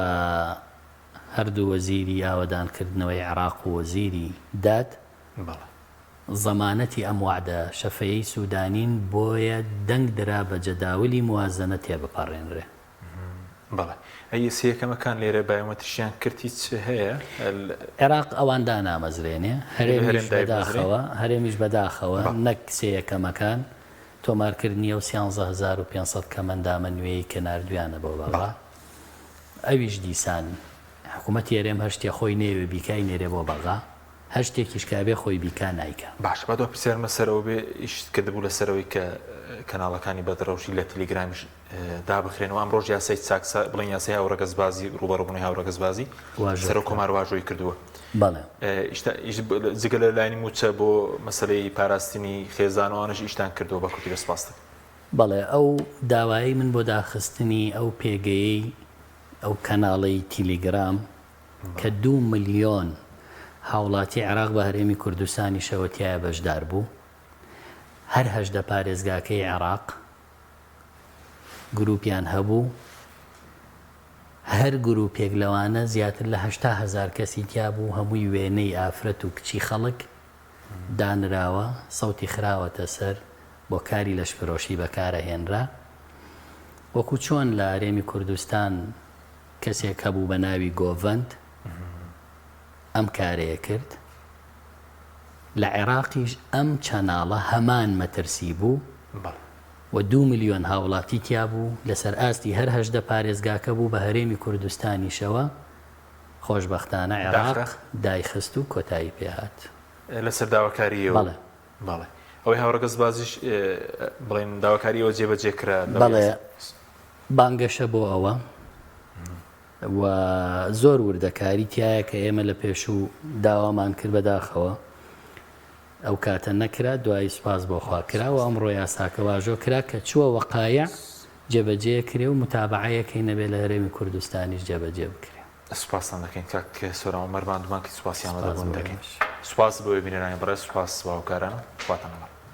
هەردوو وەزیری ئاوەدانکردنەوەی عێراق و وەزیری داد زەمانەتی ئەم وعدە شەفەیەی سوودانین بۆیە دەنگ درا بە جەداولی موازنە تێبپەڕێنرێ. بەڵێ ئەی سیەکەمەکان لێرە بایۆمەتریشیان کردی چ هەیە؟ عێراق ئەواندا نامەزرێنێ هەرێمیش بەداخەوە نەک سیەکەمەکان تۆمارکردنی ئەو 13500 کەمەندامە نوێی کە نردویانە بۆ بەڵا ئەویش دیسان حکوومەتی هەرێم هەشتێ خۆی نێوێ بیکای نێرێ بۆ بەغا هەر شتێکیش کابێ خۆی بیکا نایکە. باش با دو پرسیارمە سەرەوە بێ ئیشت کردبوو لەسەرەوەی کە کەناڵەکانی بەدڕەوشی لە تەلیگرامیش دابخرێنەوە ئەم ڕۆژ یاسای چاکسا بڵێن یاسای هاوڕەگەزبازی ڕوبەڕۆبوونی هاوڕەگەزبازی سەر کۆمار واژۆی کردووە. بەڵێ جگە لە لایانی موچە بۆ مەسەلەی پاراستنی خێزانەوانش ئیشتان کردووە بە کورتی بەسپاستە. بەڵێ ئەو داوایی من بۆ داخستنی ئەو پێگەیەی ئەو کەناڵی تیلیگرام کە 2 ملیۆن هاوڵاتی عێراق بە هەرێمی کوردستانی شەوەتیایە بەشدار بوو هەر 18 پارێزگاکەی عێراق گروپیان هەبوو هەر گروپێک لەوانە زیاتر لە 80,000 کەسی تیا بوو هەمووی وێنەی ئافرەت و کچی خەڵک دانراوە سەوتی خراوەتە سەر بۆ کاری لەشفرۆشی بەکارەهێنرا وەکو چۆن لە هەرێمی کوردستان کەسێک هەبوو بە ناوی گۆڤەند ئەم کارەیە کرد لە عێراقیش ئەم چەناڵە هەمان مەترسی بوو و 2 ملیۆن هاوڵاتی تیا بوو لەسەر ئاستی هەر 18 پارێزگاکە بوو بە هەرێمی کوردستانیشەوە خۆشبەختانە عێراق دایخست و کۆتایی پێهات لەسەر داواکاریەوە. بەڵێ ئەوەی هاوڕەگەزبازیش بڵێن داواکاریەوە جێبەجێکرا. بەڵێ بانگەشە بۆ ئەوە و زۆر وردەکاری تایە کە ئێمە لە پێشوو داوامان کرد بەداخەوە ئەو کاتە نەکرا دوای سوپاس بۆ خواکرا و ئەمڕۆ یاساکە واژۆ کرا کە چووە وەقایع جێبەجێ کرێ و متابعەیەکەی نەبێ لە هەرێمی کوردستانیش جێبەجێ بکرێ. سوپاسان دەکەین کاک سۆران مەرماندومان کە سوپاسیان لەدەبوون دەکەین. سوپاس بۆ بینەرانی بەڕێز سوپاس باوکارانە خواتان لەگەڵ.